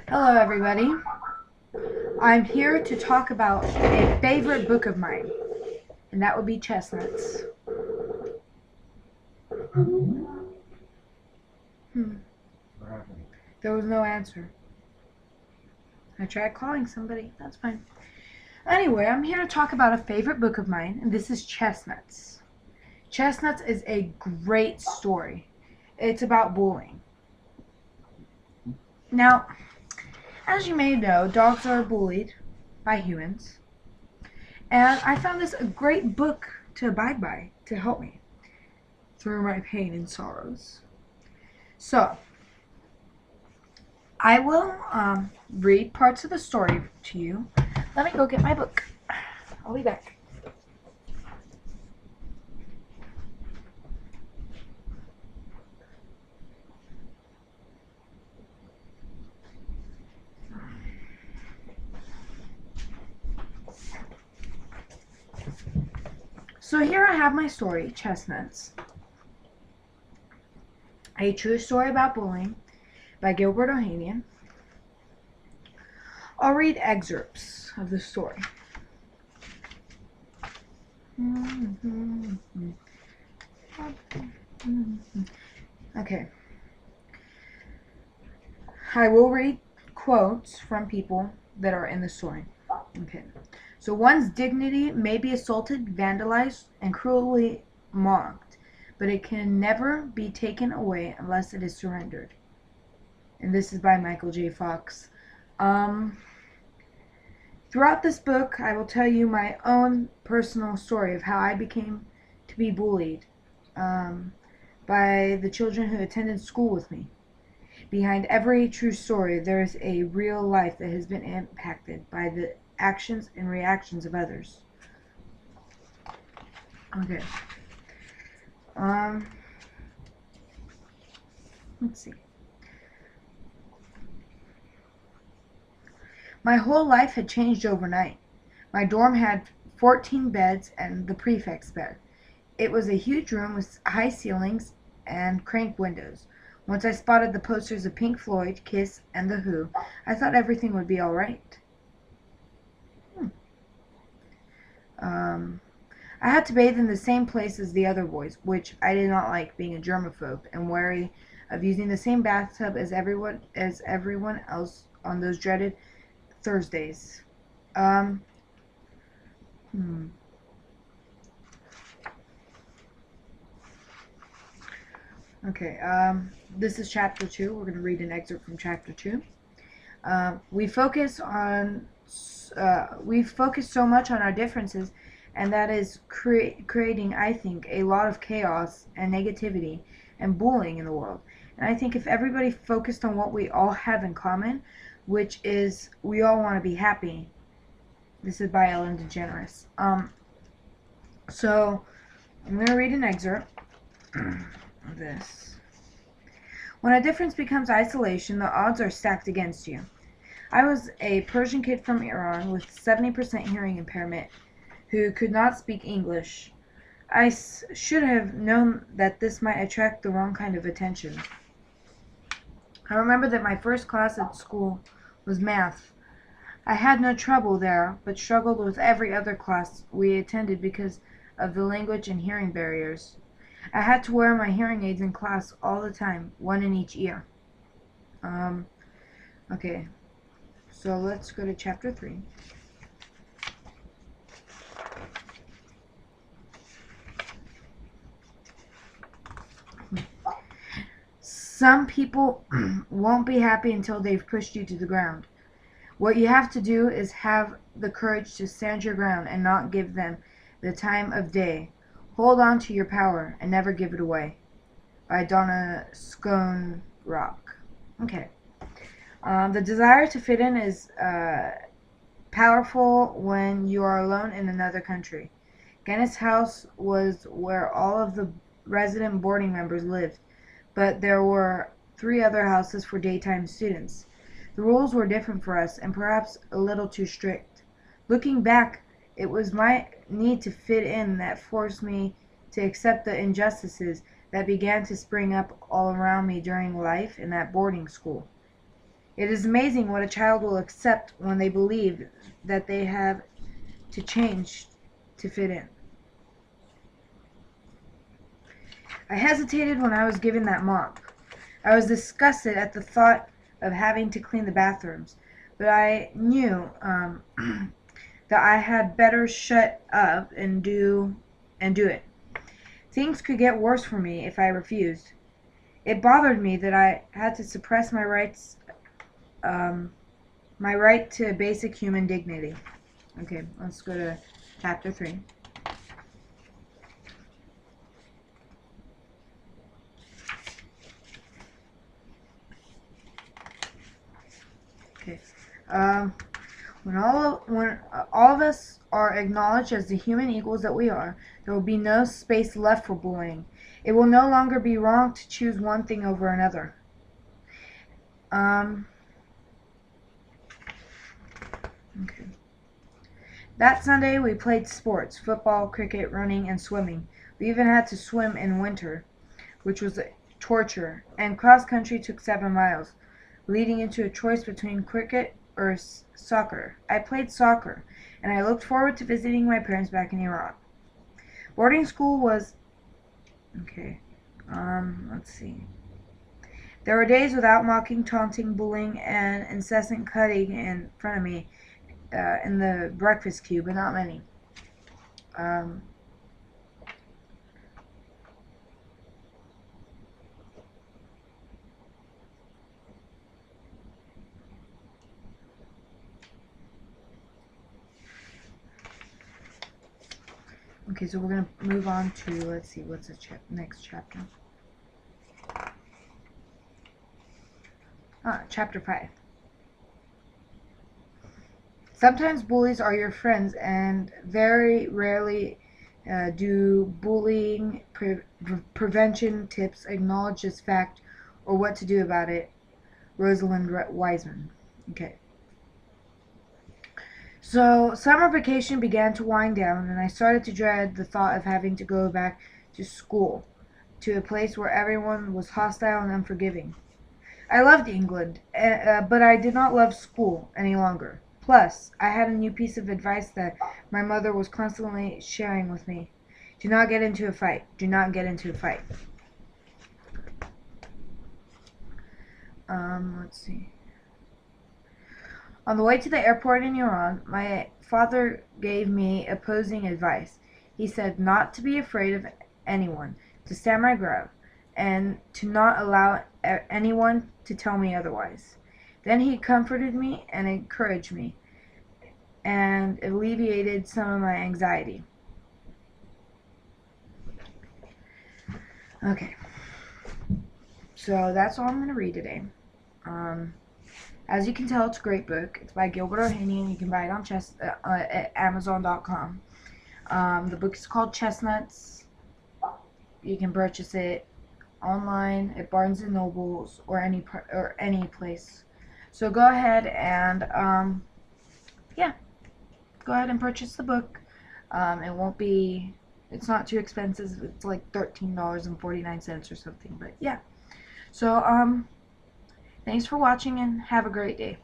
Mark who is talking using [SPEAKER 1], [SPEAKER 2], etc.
[SPEAKER 1] Hello, everybody. I'm here to talk about a favorite book of mine, and that would be Chestnuts. Hmm. There was no answer. I tried calling somebody. That's fine. Anyway, I'm here to talk about a favorite book of mine, and this is Chestnuts. Chestnuts is a great story. It's about bullying. Now, as you may know, dogs are bullied by humans, and I found this a great book to abide by to help me through my pain and sorrows. So, I will read parts of the story to you. Let me go get my book. I'll be back. So here I have my story, Chestnuts. A True Story About Bullying by Gilbert Ohanian. I'll read excerpts of the story. Okay. I will read quotes from people that are in the story. Okay. So one's dignity may be assaulted, vandalized, and cruelly mocked, but it can never be taken away unless it is surrendered. And this is by Michael J. Fox. Throughout this book, I will tell you my own personal story of how I became to be bullied by the children who attended school with me. Behind every true story, there is a real life that has been impacted by the actions and reactions of others. Okay. Let's see. My whole life had changed overnight. My dorm had 14 beds and the prefect's bed. It was a huge room with high ceilings and crank windows. Once I spotted the posters of Pink Floyd, Kiss, and The Who, I thought everything would be all right. I had to bathe in the same place as the other boys, which I did not like, being a germaphobe and wary of using the same bathtub as everyone else on those dreaded Thursdays. Um, hmm. Okay, this is chapter 2. We're going to read an excerpt from chapter 2. We focus so much on our differences, and that is creating, I think, a lot of chaos and negativity and bullying in the world. And I think if everybody focused on what we all have in common, which is we all want to be happy. This is by Ellen DeGeneres. So I'm going to read an excerpt of this. When a difference becomes isolation, the odds are stacked against you. I was a Persian kid from Iran with 70% hearing impairment who could not speak English. I should have known that this might attract the wrong kind of attention. I remember that my first class at school was math. I had no trouble there, but struggled with every other class we attended because of the language and hearing barriers. I had to wear my hearing aids in class all the time, one in each ear. Okay, so let's go to chapter 3. Some people won't be happy until they've pushed you to the ground. What you have to do is have the courage to stand your ground and not give them the time of day. Hold on to your power and never give it away. By Donna Scone Rock. Okay. The desire to fit in is powerful when you are alone in another country. Guinness House was where all of the resident boarding members lived, but there were 3 other houses for daytime students. The rules were different for us and perhaps a little too strict. Looking back, it was my need to fit in that forced me to accept the injustices that began to spring up all around me during life in that boarding school. It is amazing what a child will accept when they believe that they have to change to fit in. I hesitated when I was given that mop. I was disgusted at the thought of having to clean the bathrooms, but I knew that I had better shut up and do it. Things could get worse for me if I refused. It bothered me that I had to suppress my right to basic human dignity. Okay, let's go to chapter 3. Okay. When all of us are acknowledged as the human equals that we are, there will be no space left for bullying. It will no longer be wrong to choose one thing over another. Okay. That Sunday we played sports: football, cricket, running, and swimming. We even had to swim in winter, which was torture, and cross country took 7 miles, leading into a choice between cricket or soccer. I played soccer, and I looked forward to visiting my parents back in Iran. Boarding school was okay. Let's see. There were days without mocking, taunting, bullying, and incessant cutting in front of me in the breakfast queue, but not many. Okay, so we're going to move on to, let's see, what's the next chapter? Chapter 5. Sometimes bullies are your friends, and very rarely do bullying prevention tips acknowledge this fact or what to do about it. Rosalind Wiseman. Okay. So summer vacation began to wind down, and I started to dread the thought of having to go back to school, to a place where everyone was hostile and unforgiving. I loved England, but I did not love school any longer. Plus, I had a new piece of advice that my mother was constantly sharing with me. Do not get into a fight. Do not get into a fight. Let's see. On the way to the airport in Iran, my father gave me opposing advice. He said not to be afraid of anyone, to stand my ground, and to not allow anyone to tell me otherwise. Then he comforted me and encouraged me, and alleviated some of my anxiety. Okay, so that's all I'm going to read today. As you can tell, it's a great book. It's by Gilbert Ohanian. You can buy it on at Amazon.com. The book is called Chestnuts. You can purchase it online at Barnes and Nobles or any place. So go ahead and go ahead and purchase the book. It's not too expensive. It's like $13.49 or something. But yeah. So thanks for watching and have a great day.